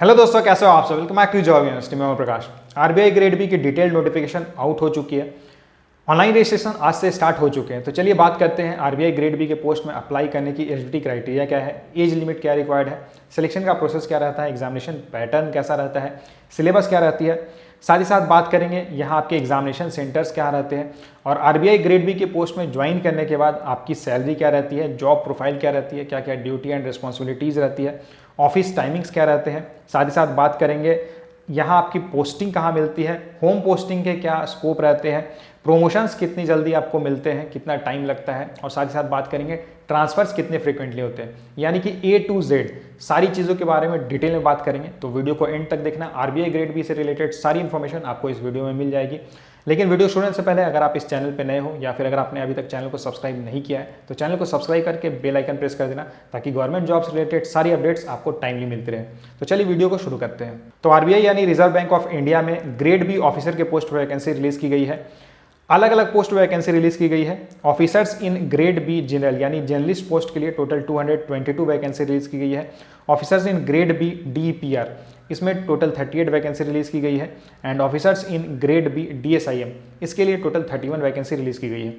Hello दोस्तों, कैसे हो आप सब। Welcome back to job university में। प्रकाश। आरबीआई ग्रेड बी की डिटेल नोटिफिकेशन आउट हो चुकी है। ऑनलाइन रजिस्ट्रेशन आज से स्टार्ट हो चुके हैं। तो चलिए बात करते हैं आरबीआई ग्रेड बी के पोस्ट में अप्लाई करने की एलिजिबिलिटी क्राइटेरिया क्या है, एज लिमिट क्या रिक्वायर्ड है, सिलेक्शन का प्रोसेस क्या रहता है, एग्जामिनेशन पैटर्न कैसा रहता है, सिलेबस क्या रहती है। साथ ही साथ बात करेंगे यहाँ आपके एग्जामिनेशन सेंटर्स क्या रहते हैं और आरबीआई ग्रेड बी के पोस्ट में ज्वाइन करने के बाद आपकी सैलरी क्या रहती है, जॉब प्रोफाइल क्या रहती है, क्या क्या ड्यूटी एंड रिस्पॉन्सिबिलिटीज़ रहती है, ऑफिस टाइमिंग्स क्या रहते हैं। साथ ही साथ बात करेंगे यहाँ आपकी पोस्टिंग कहाँ मिलती है, होम पोस्टिंग के क्या स्कोप रहते हैं, प्रोमोशंस कितनी जल्दी आपको मिलते हैं, कितना टाइम लगता है, और साथ ही साथ बात करेंगे ट्रांसफर्स कितने फ्रिक्वेंटली होते हैं। यानी कि A to Z सारी चीज़ों के बारे में डिटेल में बात करेंगे। तो वीडियो को एंड तक देखना। आरबीआई ग्रेड बी से रिलेटेड सारी इन्फॉर्मेशन आपको इस वीडियो में मिल जाएगी। लेकिन वीडियो शुरू से पहले अगर आप इस चैनल पर नए हो या फिर अगर आपने अभी तक चैनल को सब्सक्राइब नहीं किया है तो चैनल को सब्सक्राइब करके बेल आइकन प्रेस कर देना, ताकि गवर्नमेंट जॉब से रिलेटेड सारी अपडेट्स आपको टाइमली मिलती रहे। तो चलिए वीडियो को शुरू करते हैं। तो आरबीआई यानी रिजर्व बैंक ऑफ इंडिया में ग्रेड बी ऑफिसर के पोस्ट पर वैकेंसी रिलीज की गई है। अलग अलग पोस्ट वैकेंसी रिलीज की गई है। Officers in grade B general यानी जर्नलिस्ट पोस्ट के लिए टोटल 222 वैकेंसी रिलीज की गई है। Officers in grade B DPR इसमें टोटल 38 वैकेंसी रिलीज की गई है। And officers in grade B DSIM इसके लिए टोटल 31 वैकेंसी रिलीज की गई है।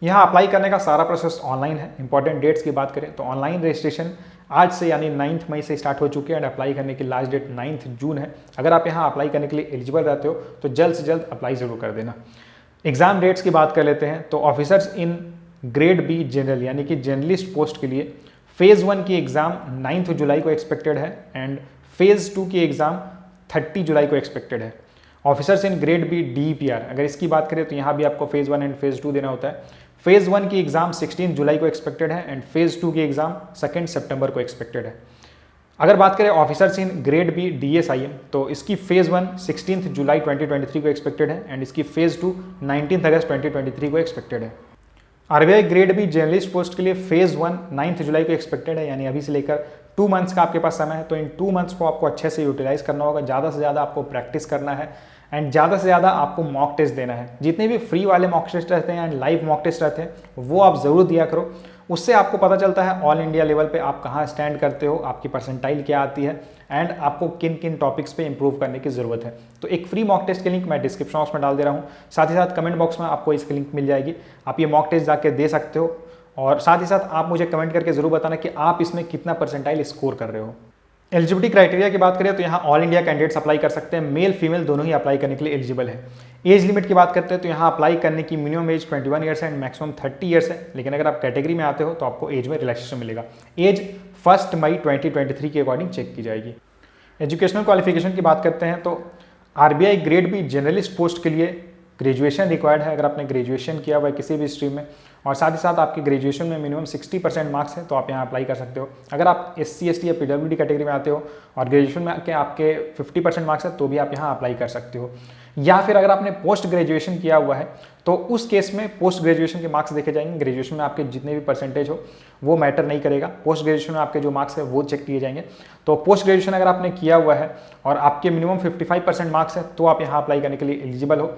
यहाँ अप्लाई करने का सारा प्रोसेस ऑनलाइन है। इंपॉर्टेंट डेट्स की बात करें तो ऑनलाइन रजिस्ट्रेशन आज से यानी 9 मई से स्टार्ट हो चुके हैं एंड अप्लाई करने की लास्ट डेट 9 जून है। अगर आप यहाँ अप्लाई करने के लिए एलिजिबल रहते हो तो जल्द से जल्द अप्लाई जरूर कर देना। एग्जाम डेट्स की बात कर लेते हैं तो officers in grade B general यानी कि जर्नलिस्ट पोस्ट के लिए फेज़ 1 की एग्ज़ाम 9 जुलाई को एक्सपेक्टेड है एंड फेज़ 2 की एग्ज़ाम 30 जुलाई को एक्सपेक्टेड है। Officers in grade B DPR अगर इसकी बात करें तो यहाँ भी आपको फेज़ 1 एंड फेज़ 2 देना होता है। फेज़ 1 की एग्ज़ाम 16 जुलाई को एक्सपेक्टेड है एंड फेज़ 2 की एग्ज़ाम 2 सितंबर को एक्सपेक्टेड है। अगर बात करें ऑफिसर्स इन ग्रेड बी डीएसआईएम तो इसकी फेज़ 1 16 जुलाई 2023 को एक्सपेक्टेड है एंड इसकी फेज़ 2 19 अगस्त 2023 को एक्सपेक्टेड है। RBI grade B journalist post के लिए फेज़ 1 9 जुलाई को एक्सपेक्टेड है, यानी अभी से लेकर 2 मंथ्स का आपके पास समय है। तो इन 2 मंथ्स को आपको अच्छे से यूटिलाइज करना होगा, ज़्यादा से ज़्यादा आपको प्रैक्टिस करना है एंड ज़्यादा से ज़्यादा आपको मॉक टेस्ट देना है। जितने भी फ्री वाले मॉक टेस्ट रहते हैं एंड लाइव मॉक टेस्ट रहते हैं वो आप ज़रूर दिया करो। उससे आपको पता चलता है ऑल इंडिया लेवल पे आप कहाँ स्टैंड करते हो, आपकी परसेंटाइल क्या आती है एंड आपको किन किन टॉपिक्स पे इंप्रूव करने की ज़रूरत है। तो एक फ्री मॉक टेस्ट की लिंक मैं डिस्क्रिप्शन बॉक्स में डाल दे रहा हूँ। साथ ही साथ कमेंट बॉक्स में आपको इसकी लिंक मिल जाएगी, आप ये मॉक टेस्ट जाके दे सकते हो। और साथ ही साथ आप मुझे कमेंट करके ज़रूर बताना कि आप इसमें कितना परसेंटाइल स्कोर कर रहे हो। एलिजिबिलिटी क्राइटेरिया की बात करें तो यहाँ ऑल इंडिया कैंडिडेट्स अप्लाई कर सकते हैं। मेल फीमेल दोनों ही अप्लाई करने के लिए एलिजिबल है। एज लिमिट की बात करते हैं तो यहाँ अप्लाई करने की मिनिमम एज 21 ईयर्स है एंड मैक्सिमम 30 ईयर्स है। लेकिन अगर आप कैटेगरी में आते हो तो आपको एज में रिलैक्सेशन मिलेगा। एज 1 मई 2023 के अकॉर्डिंग चेक की जाएगी। एजुकेशनल क्वालिफिकेशन की बात करते हैं तो RBI grade B journalist post के लिए ग्रेजुएशन रिक्वायर्ड है। अगर आपने ग्रेजुएशन किया हुआ है किसी भी स्ट्रीम में और साथ ही साथ आपकी ग्रेजुएशन में मिनिमम 60% मार्क्स है तो आप यहाँ अप्लाई कर सकते हो। अगर आप SC ST या PWD कैटेगरी में आते हो और ग्रेजुएशन में आपके 50% मार्क्स है तो भी आप यहाँ अप्लाई कर सकते हो। या फिर अगर आपने पोस्ट ग्रेजुएशन किया हुआ है तो उस केस में पोस्ट ग्रेजुएशन के मार्क्स देखे जाएंगे। ग्रेजुएशन में आपके जितने भी परसेंटेज हो वो मैटर नहीं करेगा, पोस्ट ग्रेजुएशन में आपके जो मार्क्स है वो चेक किए जाएंगे। तो पोस्ट ग्रेजुएशन अगर आपने किया हुआ है और आपके मिनिमम 55% मार्क्स है तो आप यहाँ अप्लाई करने के लिए एलिजिबल हो।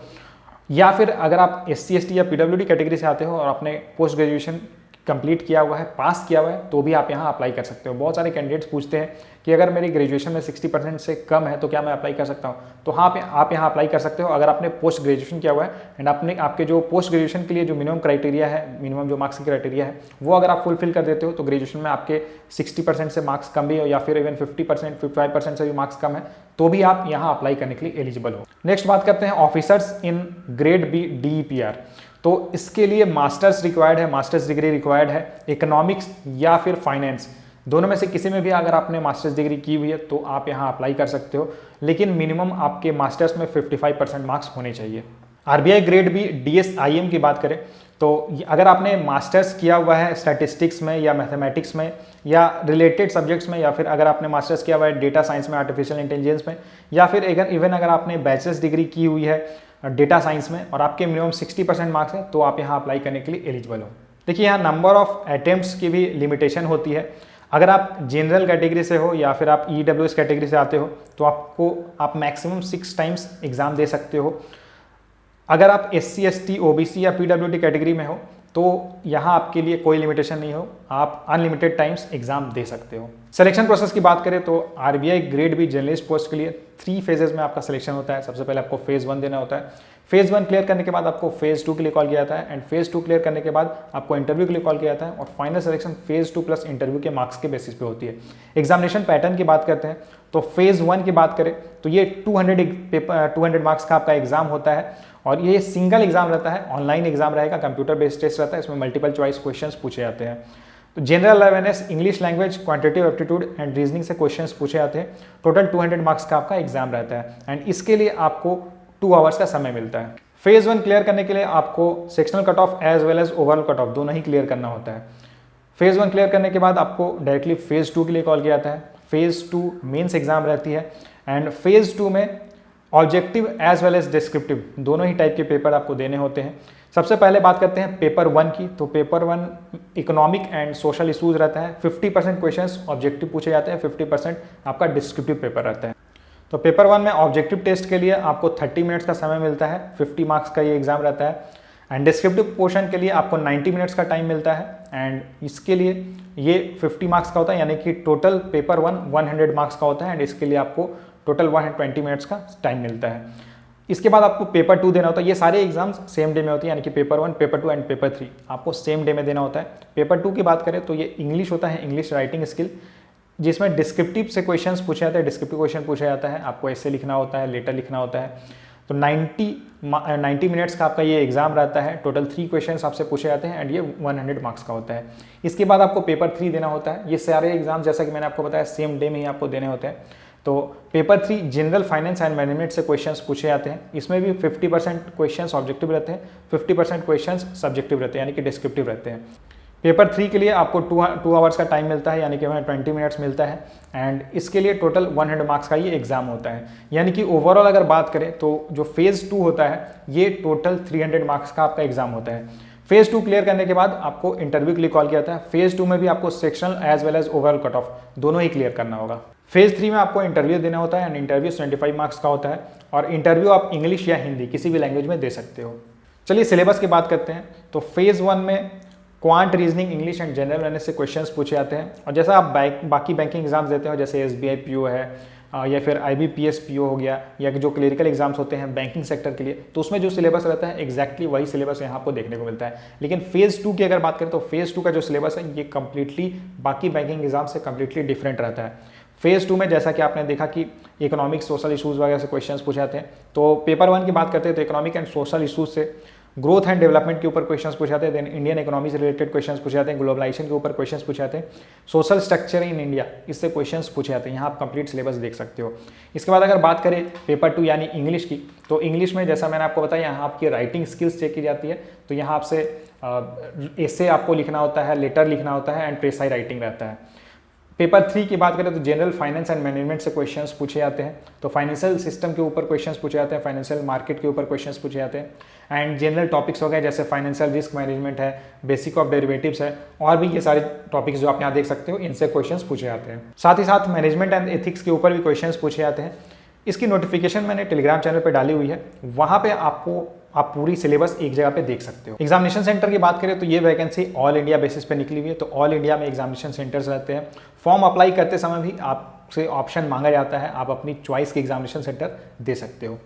या फिर अगर आप SC ST या PWD कैटेगरी से आते हो और आपने पोस्ट ग्रेजुएशन कंप्लीट किया हुआ है, पास किया हुआ है तो भी आप यहाँ अप्लाई कर सकते हो। बहुत सारे कैंडिडेट्स पूछते हैं कि अगर मेरी ग्रेजुएशन में 60% से कम है तो क्या मैं अप्लाई कर सकता हूँ। तो हाँ, आप यहाँ अप्लाई कर सकते हो अगर आपने पोस्ट ग्रेजुएशन किया हुआ है एंड आपके जो पोस्ट ग्रेजुएशन के लिए जो मिनिमम क्राइटेरिया है, मिनिमम जो मार्क्स की क्राइटेरिया है वो अगर आप फुलफिल कर देते हो तो ग्रेजुएशन में आपके 60% से मार्क्स कम भी हो या फिर इवन 50% 55% से भी मार्क्स कम है तो भी आप यहाँ अप्लाई करने के लिए एलिजिबल हो। नेक्स्ट बात करते हैं officers in grade B DPR. तो इसके लिए मास्टर्स रिक्वायर्ड है, मास्टर्स डिग्री रिक्वायर्ड है। इकोनॉमिक्स या फिर फाइनेंस दोनों में से किसी में भी अगर आपने मास्टर्स डिग्री की हुई है तो आप यहाँ अप्लाई कर सकते हो। लेकिन मिनिमम आपके मास्टर्स में 55% मार्क्स होने चाहिए। आरबीआई ग्रेड बी डीएसआईएम की बात करें तो अगर आपने मास्टर्स किया हुआ है स्टैटिस्टिक्स में या मैथमेटिक्स में या रिलेटेड सब्जेक्ट्स में, या फिर अगर आपने मास्टर्स किया हुआ है डेटा साइंस में, आर्टिफिशियल इंटेलिजेंस में, या फिर इवन अगर आपने बैचलर्स डिग्री की हुई है डेटा साइंस में और आपके मिनिमम 60% मार्क्स है तो आप यहाँ अप्लाई करने के लिए एलिजिबल हो। देखिए यहाँ नंबर ऑफ अटेम्प्ट्स की भी लिमिटेशन होती है। अगर आप जनरल कैटेगरी से हो या फिर आप EWS कैटेगरी से आते हो तो आप मैक्सिमम 6 टाइम्स एग्जाम दे सकते हो। अगर आप SC ST OBC या PWD कैटेगरी में हो तो यहाँ आपके लिए कोई लिमिटेशन नहीं हो, आप अनलिमिटेड टाइम्स एग्जाम दे सकते हो। सिलेक्शन प्रोसेस की बात करें तो RBI grade B journalist post के लिए 3 फेजेस में आपका सिलेक्शन होता है। सबसे पहले आपको फेज 1 देना होता है, फेज 1 क्लियर करने के बाद आपको फेज 2 के लिए कॉल किया जाता है, एंड फेज 2 क्लियर करने के बाद आपको इंटरव्यू के लिए कॉल किया जाता है, और final selection phase 2 plus interview के मार्क्स के बेसिस पे होती है। एग्जामिनेशन पैटर्न की बात करते हैं तो फेज 1 की बात करें तो ये 200 मार्क्स का आपका एग्जाम होता है, और ये सिंगल एग्जाम रहता है, ऑनलाइन एग्जाम रहेगा, कंप्यूटर बेस्ड टेस्ट रहता है, इसमें मल्टीपल चॉइस क्वेश्चंस पूछे जाते हैं। तो general awareness, English language, quantitative aptitude and reasoning से क्वेश्चंस पूछे जाते हैं। टोटल 200 मार्क्स का आपका एग्जाम रहता है, एंड इसके लिए आपको 2 आवर्स का समय मिलता है। फेज 1 क्लियर करने के लिए आपको sectional cut off as well as overall cut off दोनों ही क्लियर करना होता है। फेज 1 क्लियर करने के बाद आपको डायरेक्टली फेज 2 के लिए कॉल किया जाता है। फेज 2 मेंस एग्जाम रहती है, एंड फेज 2 में objective as well as descriptive दोनों ही टाइप के पेपर आपको देने होते हैं। सबसे पहले बात करते हैं पेपर 1 की, तो paper 1 economic and social issues रहता है। 50% क्वेश्चंस ऑब्जेक्टिव पूछे जाते हैं, 50% आपका डिस्क्रिप्टिव पेपर रहता है। तो पेपर 1 में ऑब्जेक्टिव टेस्ट के लिए आपको 30 मिनट्स का समय मिलता है, 50 मार्क्स का ये एग्जाम रहता है, एंड डिस्क्रिप्टिव पोर्शन के लिए आपको 90 मिनट्स का टाइम मिलता है, एंड इसके लिए ये 50 मार्क्स का होता है, यानी कि टोटल पेपर 1 100 मार्क्स का होता है, एंड इसके लिए आपको टोटल 120 मिनट्स का टाइम मिलता है। इसके बाद आपको पेपर 2 देना होता है। ये सारे एग्जाम्स सेम डे में होती है, यानी कि पेपर 1, पेपर 2 एंड पेपर 3 आपको सेम डे में देना होता है। पेपर 2 की बात करें तो ये इंग्लिश होता है, इंग्लिश राइटिंग स्किल, जिसमें डिस्क्रिप्टिव से क्वेश्चंस पूछे जाते हैं। डिस्क्रिप्टिव क्वेश्चन पूछा जाता है, आपको ऐसे लिखना होता है, लेटर लिखना होता है। तो 90 मिनट्स का आपका ये एग्जाम रहता है। टोटल 3 क्वेश्चंस आपसे पूछे जाते हैं, एंड ये 100 मार्क्स का होता है। इसके बाद आपको पेपर 3 देना होता है। ये सारे एग्जाम जैसा कि मैंने आपको बताया सेम डे में ही आपको देने होते हैं। तो paper 3 general finance and management से क्वेश्चंस पूछे जाते हैं। इसमें भी 50% क्वेश्चंस ऑब्जेक्टिव रहते हैं, 50% क्वेश्चंस सब्जेक्टिव रहते हैं, यानी कि डिस्क्रिप्टिव रहते हैं। पेपर 3 के लिए आपको 2 आवर्स का टाइम मिलता है, यानी कि 20 मिनट्स मिलता है, एंड इसके लिए टोटल 100 मार्क्स का ये एग्जाम होता है। यानी कि ओवरऑल अगर बात करें तो जो फेज 2 होता है ये टोटल 300 मार्क्स का आपका एग्जाम होता है। फेज 2 क्लियर करने के बाद आपको इंटरव्यू के लिए कॉल किया जाता है। फेज 2 में भी आपको sectional as well as overall cut off दोनों ही क्लियर करना होगा। फेज 3 में आपको इंटरव्यू देना होता है, एंड इंटरव्यू 75 मार्क्स का होता है, और इंटरव्यू आप इंग्लिश या हिंदी किसी भी लैंग्वेज में दे सकते हो। चलिए सिलेबस की बात करते हैं। तो फेज 1 में quant, reasoning, English and general awareness से क्वेश्चंस पूछे जाते हैं, और जैसा आप बाकी बैंकिंग एग्जाम्स देते हो, जैसे SBI PO है या फिर IBPS PO हो गया, या जो क्लियरिकल एग्जाम्स होते हैं बैंकिंग सेक्टर के लिए, तो उसमें जो सिलेबस रहता है एग्जैक्टली वही सिलेबस यहाँ आपको देखने को मिलता है। लेकिन फेज 2 की अगर बात करें तो फेज 2 का जो सिलेबस है ये कंप्लीटली बाकी बैंकिंग एग्जाम से कंप्लीटली डिफरेंट रहता है। फेज 2 में जैसा कि आपने देखा कि इकोनॉमिक, सोशल इशूज़ वगैरह से क्वेश्चंस पूछे जाते हैं। तो पेपर 1 की बात करते हैं तो इकोनॉमिक एंड सोशल इशूज़ से ग्रोथ एंड डेवलपमेंट के ऊपर क्वेश्चंस पूछे जाते हैं, देन इंडियन इकोनॉमी से रिलेटेड क्वेश्चंस पूछे जाते हैं, ग्लोबलाइजेशन के ऊपर क्वेश्चंस पूछे जाते हैं, सोशल स्ट्रक्चर इन इंडिया इससे क्वेश्चंस पूछे जाते हैं। यहाँ आप कंप्लीट सिलेबस देख सकते हो। इसके बाद अगर बात करें पेपर 2 यानी इंग्लिश की, तो इंग्लिश में जैसा मैंने आपको बताया यहाँ आपकी राइटिंग स्किल्स चेक की जाती है। तो यहाँ आपसे एसे आपको लिखना होता है, लेटर लिखना होता है, एंड प्रेसाइज राइटिंग रहता है। पेपर 3 की बात करें तो जनरल फाइनेंस एंड मैनेजमेंट से क्वेश्चंस पूछे जाते हैं। तो फाइनेंशियल सिस्टम के ऊपर क्वेश्चंस पूछे जाते हैं, फाइनेंशियल मार्केट के ऊपर क्वेश्चंस पूछे जाते हैं, एंड जनरल टॉपिक्स हो गए जैसे फाइनेंशियल रिस्क मैनेजमेंट है, बेसिक ऑफ डेरिवेटिव्स है, और भी ये सारे टॉपिक्स जो आप यहाँ देख सकते हो इनसे क्वेश्चंस पूछे जाते हैं। साथ ही साथ मैनेजमेंट एंड एथिक्स के ऊपर भी क्वेश्चंस पूछे जाते हैं। इसकी नोटिफिकेशन मैंने टेलीग्राम चैनल पर डाली हुई है, वहाँ पे आप पूरी सिलेबस एक जगह पे देख सकते हो। एग्जामिनेशन सेंटर की बात करें तो ये वैकेंसी ऑल इंडिया बेसिस पे निकली हुई है। तो ऑल इंडिया में एग्जामिनेशन सेंटर्स रहते हैं। फॉर्म अप्लाई करते समय भी आपसे ऑप्शन मांगा जाता है, आप अपनी चॉइस के एग्जामिनेशन सेंटर दे सकते हो।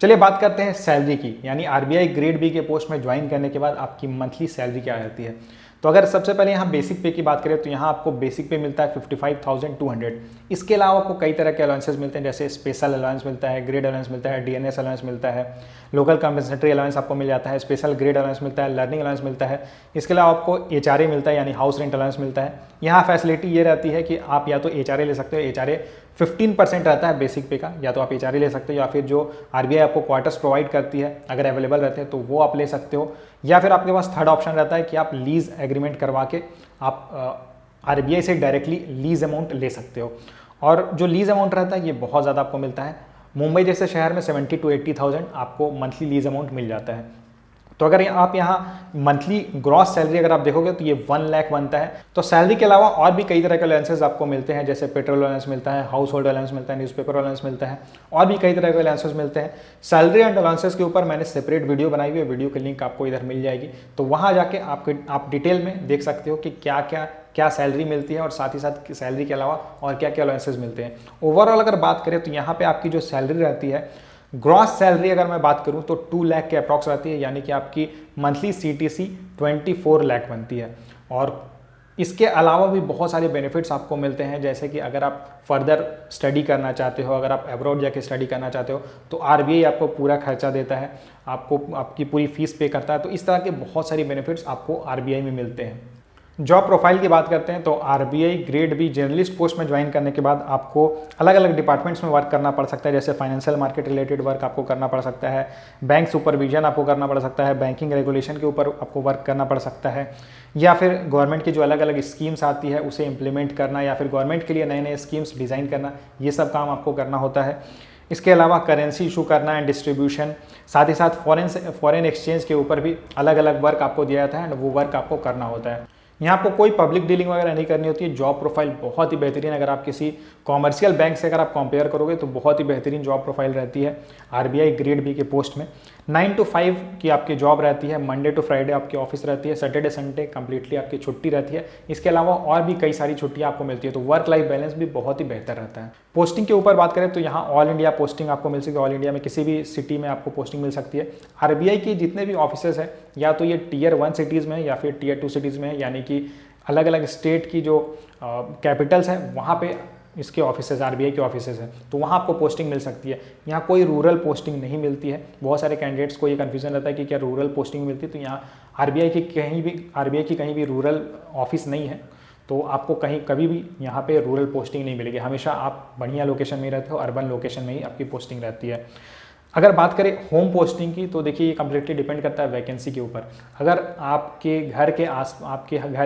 चलिए बात करते हैं सैलरी की, यानी आरबीआई ग्रेड बी के पोस्ट में ज्वाइन करने के बाद आपकी मंथली सैलरी क्या रहती है। तो अगर सबसे पहले यहाँ बेसिक पे की बात करें तो यहाँ आपको बेसिक पे मिलता है 55,200। इसके अलावा आपको कई तरह के अलाउंसेस मिलते हैं, जैसे स्पेशल अलाउंस मिलता है, ग्रेड अलाउंस मिलता है, डीएनएस अलाउंस मिलता है, लोकल कंपनसेटरी अलाउंस आपको मिल जाता है, स्पेशल ग्रेड अलाउंस मिलता है, लर्निंग अलाउंस मिलता है। इसके अलावा आपको एचआरए मिलता है, यानी हाउस रेंट अलाउंस मिलता है। यहाँ फैसिलिटी ये रहती है कि आप या तो एचआरए ले सकते हो, एचआरए 15% रहता है बेसिक पे का, या तो आप एचआरए ले सकते हो, या फिर जो आरबीआई आपको क्वार्टर्स प्रोवाइड करती है अगर अवेलेबल रहते हैं तो वो आप ले सकते हो, या फिर आपके पास थर्ड ऑप्शन रहता है कि आप लीज एग्रीमेंट करवा के आप आरबीआई से डायरेक्टली लीज अमाउंट ले सकते हो। और जो लीज अमाउंट रहता है ये बहुत ज़्यादा आपको मिलता है। मुंबई जैसे शहर में 70,000 to 80,000 आपको मंथली लीज अमाउंट मिल जाता है। तो अगर आप यहाँ मंथली ग्रॉस सैलरी अगर आप देखोगे तो ये 1 लाख बनता है। तो सैलरी के अलावा और भी कई तरह के अलाउंसेस आपको मिलते हैं, जैसे पेट्रोल अलाउंस मिलता है, हाउस होल्ड अलाउंस मिलता है, न्यूज़पेपर अलाउंस मिलता है, और भी कई तरह के अलाउंसेस मिलते हैं। सैलरी एंड अलाउंसेस के ऊपर मैंने सेपरेट वीडियो बनाई हुई है, वीडियो की लिंक आपको इधर मिल जाएगी, तो वहाँ जाके आप डिटेल में देख सकते हो कि क्या सैलरी मिलती है और साथ ही साथ सैलरी के अलावा और क्या क्या अलाउंसेस मिलते हैं। ओवरऑल अगर बात करें तो यहाँ पे आपकी जो सैलरी रहती है, ग्रॉस सैलरी अगर मैं बात करूं तो 2 लाख के अप्रॉक्स रहती है, यानी कि आपकी मंथली CTC 24 लाख बनती है। और इसके अलावा भी बहुत सारे बेनिफिट्स आपको मिलते हैं, जैसे कि अगर आप फर्दर स्टडी करना चाहते हो, अगर आप अब्रॉड जाके स्टडी करना चाहते हो तो RBI आपको पूरा खर्चा देता है, आपको आपकी पूरी फीस पे करता है। तो इस तरह के बहुत सारे बेनिफिट्स आपको RBI में मिलते हैं। जॉब प्रोफाइल की बात करते हैं तो RBI grade B journalist post में ज्वाइन करने के बाद आपको अलग अलग डिपार्टमेंट्स में वर्क करना पड़ सकता है, जैसे फाइनेंशियल मार्केट रिलेटेड वर्क आपको करना पड़ सकता है, बैंक सुपरविजन आपको करना पड़ सकता है, बैंकिंग रेगुलेशन के ऊपर आपको वर्क करना पड़ सकता है, या फिर गवर्नमेंट की जो अलग अलग स्कीम्स आती है उसे इम्प्लीमेंट करना, या फिर गवर्नमेंट के लिए नए नए स्कीम्स डिज़ाइन करना, ये सब काम आपको करना होता है। इसके अलावा करेंसी इशू करना एंड डिस्ट्रीब्यूशन, साथ ही साथ फॉरेन एक्सचेंज के ऊपर भी अलग अलग वर्क आपको दिया जाता है एंड वो वर्क आपको करना होता है। यहाँ आपको कोई पब्लिक डीलिंग वगैरह नहीं करनी होती है। जॉब प्रोफाइल बहुत ही बेहतरीन, अगर आप किसी कॉमर्शियल बैंक से अगर आप कंपेयर करोगे तो बहुत ही बेहतरीन जॉब प्रोफाइल रहती है RBI ग्रेड बी के पोस्ट में। 9 to 5 की आपकी जॉब रहती है, मंडे टू फ्राइडे आपकी ऑफिस रहती है, सैटरडे संडे कंप्लीटली आपकी छुट्टी रहती है। इसके अलावा और भी कई सारी छुट्टियां आपको मिलती है, तो वर्क लाइफ बैलेंस भी बहुत ही बेहतर रहता है। पोस्टिंग के ऊपर बात करें तो यहाँ ऑल इंडिया पोस्टिंग आपको मिल सकती है, ऑल इंडिया में किसी भी सिटी में आपको पोस्टिंग मिल सकती है। RBI की जितने भी ऑफिसेज है, या तो ये Tier 1 सिटीज़ में है या फिर Tier 2 सिटीज़ में है, यानी कि अलग अलग स्टेट की जो कैपिटल्स हैं वहाँ पे इसके ऑफिसेज RBI के ऑफिसेज हैं, तो वहाँ आपको पोस्टिंग मिल सकती है। यहाँ कोई रूरल पोस्टिंग नहीं मिलती है। बहुत सारे कैंडिडेट्स को ये कन्फ्यूजन रहता है कि क्या रूरल पोस्टिंग मिलती है, तो यहाँ RBI की कहीं भी रूरल ऑफिस नहीं है, तो आपको कभी भी यहाँ पे रूरल पोस्टिंग नहीं मिलेगी। हमेशा आप बढ़िया लोकेशन में ही रहते हो, अर्बन लोकेशन में ही आपकी पोस्टिंग रहती है। अगर बात करें होम पोस्टिंग की तो देखिए ये कम्प्लीटली डिपेंड करता है वैकेंसी के ऊपर। अगर आपके घर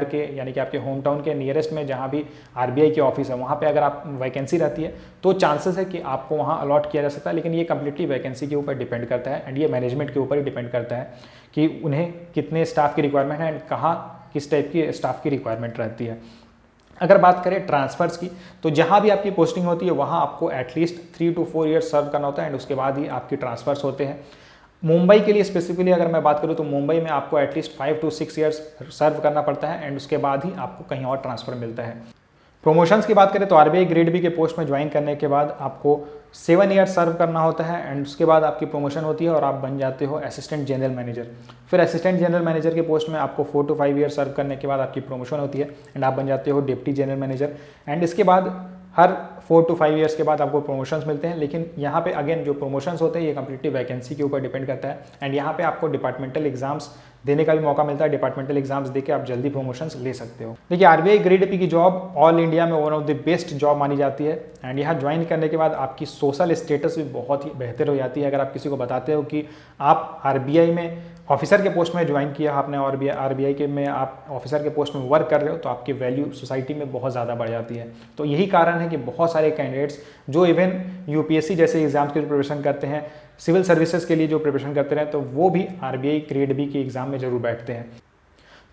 के यानी कि आपके होम टाउन के नियरेस्ट में जहाँ भी RBI की ऑफिस है वहाँ पे अगर आप वैकेंसी रहती है तो चांसेस है कि आपको वहाँ अलॉट किया जा सकता है, लेकिन ये कम्प्लीटली वैकेंसी के ऊपर डिपेंड करता है एंड ये मैनेजमेंट के ऊपर ही डिपेंड करता है कि उन्हें कितने स्टाफ की रिक्वायरमेंट है एंड कहाँ किस टाइप की स्टाफ की रिक्वायरमेंट रहती है। अगर बात करें ट्रांसफर्स की तो जहां भी आपकी पोस्टिंग होती है वहां आपको एटलीस्ट 3 to 4 ईयर्स सर्व करना होता है एंड उसके बाद ही आपकी ट्रांसफर्स होते हैं। मुंबई के लिए स्पेसिफिकली अगर मैं बात करूं तो मुंबई में आपको एटलीस्ट 5 to 6 ईयर्स सर्व करना पड़ता है एंड उसके बाद ही आपको कहीं और ट्रांसफर मिलता है। प्रमोशंस की बात करें तो RBI ग्रेड बी के पोस्ट में ज्वाइन करने के बाद आपको 7 ईयर सर्व करना होता है एंड उसके बाद आपकी प्रमोशन होती है और आप बन जाते हो असिस्टेंट जनरल मैनेजर। फिर असिस्टेंट जनरल मैनेजर के पोस्ट में आपको 4 to 5 ईयर सर्व करने के बाद आपकी प्रमोशन होती है एंड आप बन जाते हो डिप्टी जनरल मैनेजर एंड इसके बाद हर 4 to 5 ईयर्स के बाद आपको प्रमोशंस मिलते हैं। लेकिन यहाँ पे अगेन जो प्रमोशंस होते हैं ये कम्प्लीटली वैकेंसी के ऊपर डिपेंड करता है एंड यहाँ पे आपको डिपार्टमेंटल एग्जाम्स देने का भी मौका मिलता है। डिपार्टमेंटल एग्जाम्स देके आप जल्दी प्रमोशंस ले सकते हो। देखिए RBI ग्रेड बी की जॉब ऑल इंडिया में one of the best job मानी जाती है एंड यहाँ ज्वाइन करने के बाद आपकी सोशल स्टेटस भी बहुत ही बेहतर हो जाती है। अगर आप किसी को बताते हो कि आप RBI में ऑफिसर के पोस्ट में ज्वाइन किया आपने और RBI के में आप ऑफिसर के पोस्ट में वर्क कर रहे हो तो आपकी वैल्यू सोसाइटी में बहुत ज़्यादा बढ़ जाती है। तो यही कारण है कि बहुत सारे कैंडिडेट्स जो इवन UPSC जैसे एग्जाम्स की प्रिपरेशन करते हैं, सिविल सर्विसेज के लिए जो प्रिपरेशन करते हैं, तो वो भी RBI ग्रेड बी के एग्जाम में जरूर बैठते हैं।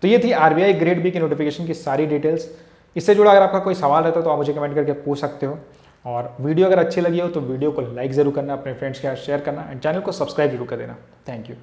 तो ये थी RBI ग्रेड बी की नोटिफिकेशन की सारी डिटेल्स। इससे जुड़ा अगर आपका कोई सवाल रहता है तो आप मुझे कमेंट करके पूछ सकते हो। और वीडियो अगर अच्छी लगी हो तो वीडियो को लाइक जरूर करना, अपने फ्रेंड्स के साथ शेयर करना एंड चैनल को सब्सक्राइब जरूर कर देना। Thank you.